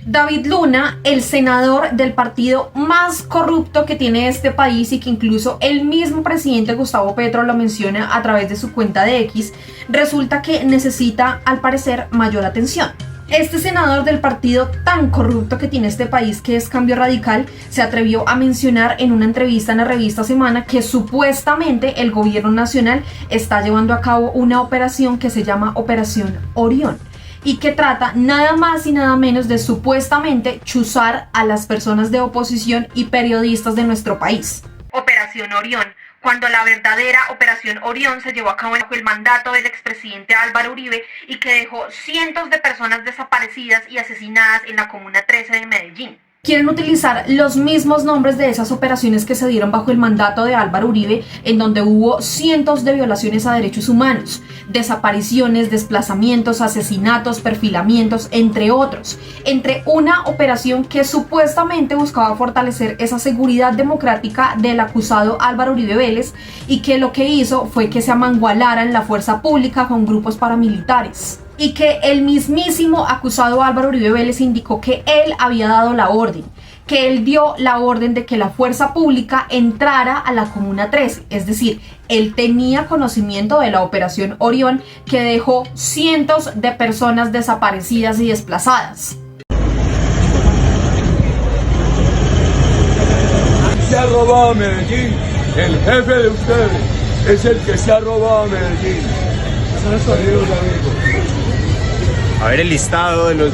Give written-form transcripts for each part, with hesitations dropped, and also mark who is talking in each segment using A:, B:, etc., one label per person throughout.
A: David Luna, el senador del partido más corrupto que tiene este país y que incluso el mismo presidente Gustavo Petro lo menciona a través de su cuenta de X, resulta que necesita, al parecer, mayor atención. Este senador del partido tan corrupto que tiene este país, que es Cambio Radical, se atrevió a mencionar en una entrevista en la revista Semana que supuestamente el gobierno nacional está llevando a cabo una operación que se llama Operación Orión y que trata nada más y nada menos de supuestamente chuzar a las personas de oposición y periodistas de nuestro país. Operación Orión, cuando la verdadera Operación Orión se llevó a cabo bajo el mandato del expresidente Álvaro Uribe y que dejó cientos de personas desaparecidas y asesinadas en la Comuna 13 de Medellín. Quieren utilizar los mismos nombres de esas operaciones que se dieron bajo el mandato de Álvaro Uribe, en donde hubo cientos de violaciones a derechos humanos, desapariciones, desplazamientos, asesinatos, perfilamientos, entre otros, entre una operación que supuestamente buscaba fortalecer esa seguridad democrática del acusado Álvaro Uribe Vélez y que lo que hizo fue que se amangualara en la fuerza pública con grupos paramilitares. Y que el mismísimo acusado Álvaro Uribe Vélez indicó que él había dado la orden, que él dio la orden de que la fuerza pública entrara a la Comuna 13, es decir, él tenía conocimiento de la Operación Orión que dejó cientos de personas desaparecidas y desplazadas.
B: Se ha robado a Medellín, el jefe de ustedes es el que se ha robado a Medellín. Queridos amigos.
C: A ver el listado de los...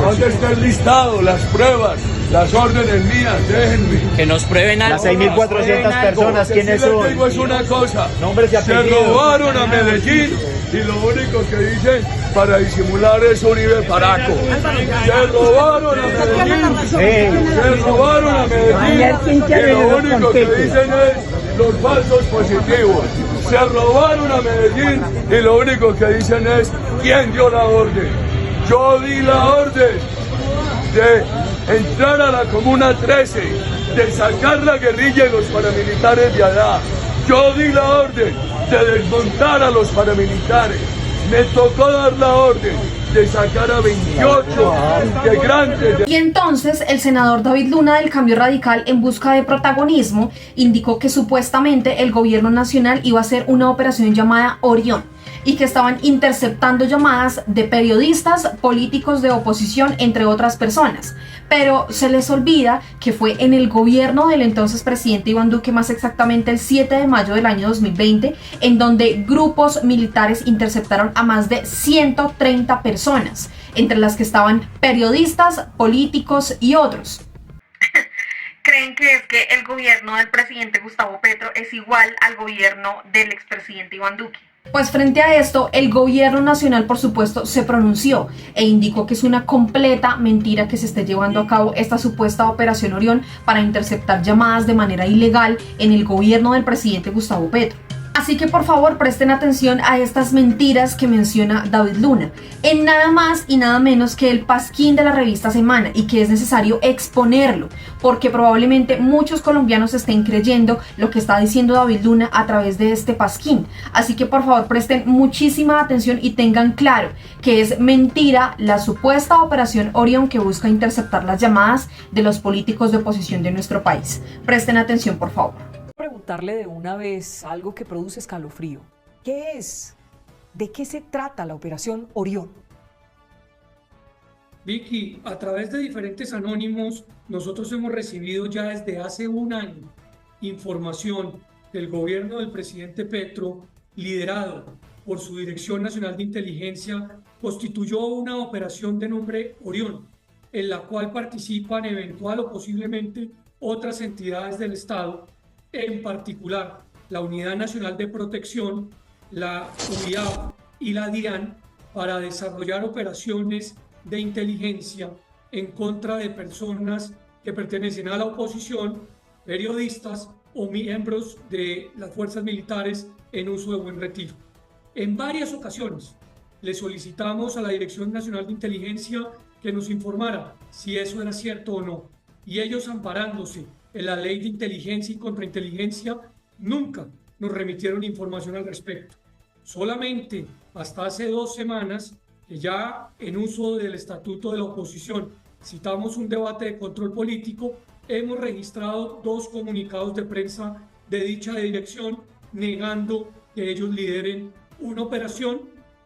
B: ¿Dónde está el listado? Las pruebas, las órdenes mías, déjenme.
C: Que nos prueben algo.
D: Las 6.400 personas, ¿quiénes son?
B: Lo que sí les digo es una cosa,
D: Nombres y apellidos.
B: se robaron a Medellín y lo único que dicen para disimular es Uribe Paraco. Se robaron a Medellín, se robaron a Medellín y lo único que dicen es los falsos positivos. Se robaron a Medellín y lo único que dicen es quién dio la orden. Yo di la orden de entrar a la Comuna 13, de sacar la guerrilla y los paramilitares de allá. Yo di la orden de desmontar a los paramilitares. Me tocó dar la orden de sacar a 28 integrantes.
A: Y entonces el senador David Luna del Cambio Radical, en busca de protagonismo, indicó que supuestamente el gobierno nacional iba a hacer una operación llamada Orión y que estaban interceptando llamadas de periodistas, políticos de oposición, entre otras personas. Pero se les olvida que fue en el gobierno del entonces presidente Iván Duque, más exactamente el 7 de mayo del año 2020, en donde grupos militares interceptaron a más de 130 personas, entre las que estaban periodistas, políticos y otros. ¿Creen que es que el gobierno del presidente Gustavo Petro es igual al gobierno del expresidente Iván Duque? Pues frente a esto, el gobierno nacional, por supuesto, se pronunció e indicó que es una completa mentira que se esté llevando a cabo esta supuesta Operación Orión para interceptar llamadas de manera ilegal en el gobierno del presidente Gustavo Petro. Así que por favor presten atención a estas mentiras que menciona David Luna, en nada más y nada menos que el pasquín de la revista Semana, y que es necesario exponerlo, porque probablemente muchos colombianos estén creyendo lo que está diciendo David Luna a través de este pasquín. Así que por favor presten muchísima atención y tengan claro que es mentira la supuesta Operación Orión que busca interceptar las llamadas de los políticos de oposición de nuestro país. Presten atención, por favor.
E: Preguntarle de una vez algo que produce escalofrío. ¿Qué es? ¿De qué se trata la Operación Orión?
F: Vicky, a través de diferentes anónimos, nosotros hemos recibido ya desde hace un año información del gobierno del presidente Petro, liderado por su Dirección Nacional de Inteligencia, constituyó una operación de nombre Orión, en la cual participan eventual o posiblemente otras entidades del Estado, en particular la Unidad Nacional de Protección, la UIAP y la DIAN, para desarrollar operaciones de inteligencia en contra de personas que pertenecen a la oposición, periodistas o miembros de las fuerzas militares en uso de buen retiro. En varias ocasiones le solicitamos a la Dirección Nacional de Inteligencia que nos informara si eso era cierto o no, y ellos, amparándose en la Ley de Inteligencia y Contrainteligencia, nunca nos remitieron información al respecto. Solamente hasta hace 2 semanas que ya en uso del estatuto de la oposición citamos un debate de control político, hemos registrado 2 comunicados de prensa de dicha dirección negando que ellos lideren una operación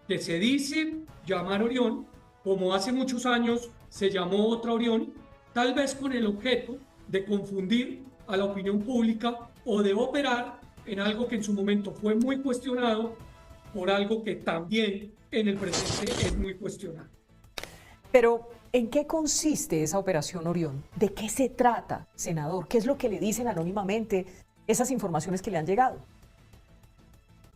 F: que se dice llamar Orión, como hace muchos años se llamó otra Orión, tal vez con el objeto de confundir a la opinión pública o de operar en algo que en su momento fue muy cuestionado por algo que también en el presente es muy cuestionado.
E: Pero, ¿en qué consiste esa operación Orión? ¿De qué se trata, senador? ¿Qué es lo que le dicen anónimamente esas informaciones que le han llegado?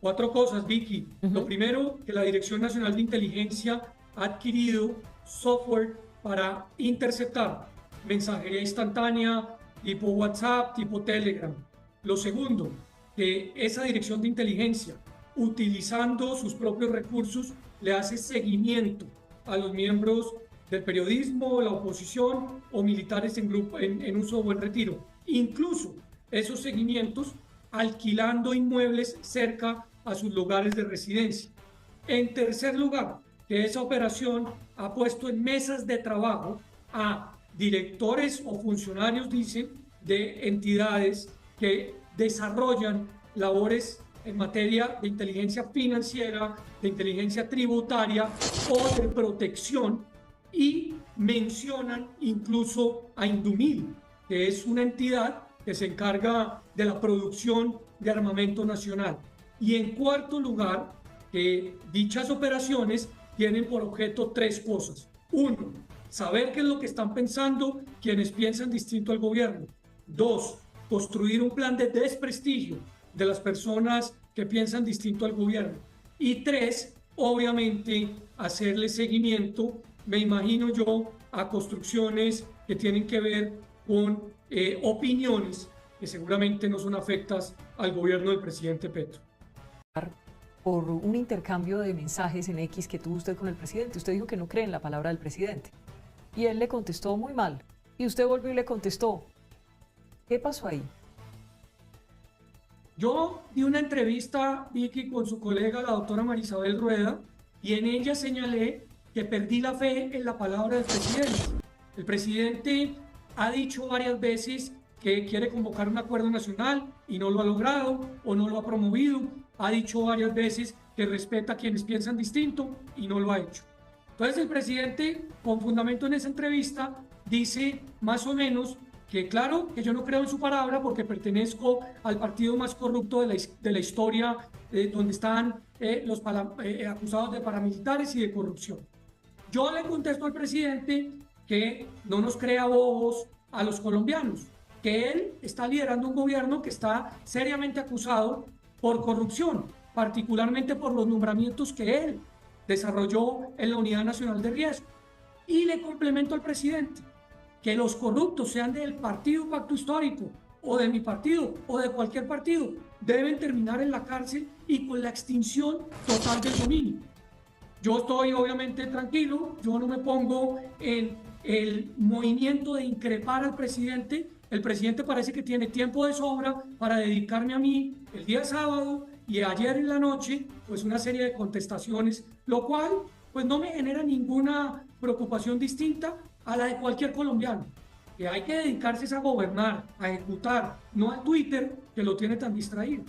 F: 4 cosas, Vicky. Lo primero, que la Dirección Nacional de Inteligencia ha adquirido software para interceptar mensajería instantánea, tipo WhatsApp, tipo Telegram. Lo segundo, que esa Dirección de Inteligencia, utilizando sus propios recursos, le hace seguimiento a los miembros del periodismo, la oposición o militares en uso o en retiro. Incluso esos seguimientos alquilando inmuebles cerca a sus lugares de residencia. En tercer lugar, que esa operación ha puesto en mesas de trabajo a directores o funcionarios, dicen, de entidades que desarrollan labores en materia de inteligencia financiera, de inteligencia tributaria o de protección, y mencionan incluso a Indumil, que es una entidad que se encarga de la producción de armamento nacional. Y en cuarto lugar, que dichas operaciones tienen por objeto 3 cosas. 1, saber qué es lo que están pensando quienes piensan distinto al gobierno. 2, construir un plan de desprestigio de las personas que piensan distinto al gobierno. Y 3, obviamente, hacerle seguimiento, me imagino yo, a construcciones que tienen que ver con opiniones que seguramente no son afectas al gobierno del presidente Petro.
E: Por un intercambio de mensajes en X que tuvo usted con el presidente. Usted dijo que no cree en la palabra del presidente. Y él le contestó muy mal. Y usted volvió y le contestó. ¿Qué pasó ahí?
F: Yo di una entrevista, Vicky, con su colega, la doctora Marisabel Rueda, y en ella señalé que perdí la fe en la palabra del presidente. El presidente ha dicho varias veces que quiere convocar un acuerdo nacional y no lo ha logrado o no lo ha promovido. Ha dicho varias veces que respeta a quienes piensan distinto y no lo ha hecho. Entonces el presidente, con fundamento en esa entrevista, dice más o menos que claro, que yo no creo en su palabra porque pertenezco al partido más corrupto de la historia, donde están los acusados de paramilitares y de corrupción. Yo le contesto al presidente que no nos crea bobos a los colombianos, que él está liderando un gobierno que está seriamente acusado por corrupción, particularmente por los nombramientos que él desarrolló en la Unidad Nacional de Riesgo. Y le complemento al presidente que los corruptos, sean del Partido Pacto Histórico o de mi partido o de cualquier partido, deben terminar en la cárcel y con la extinción total del dominio. Yo estoy obviamente tranquilo, yo no me pongo en el movimiento de increpar al presidente. El presidente parece que tiene tiempo de sobra para dedicarme a mí el día sábado y ayer en la noche, pues una serie de contestaciones, lo cual pues no me genera ninguna preocupación distinta a la de cualquier colombiano, que hay que dedicarse a gobernar, a ejecutar, no al Twitter que lo tiene tan distraído.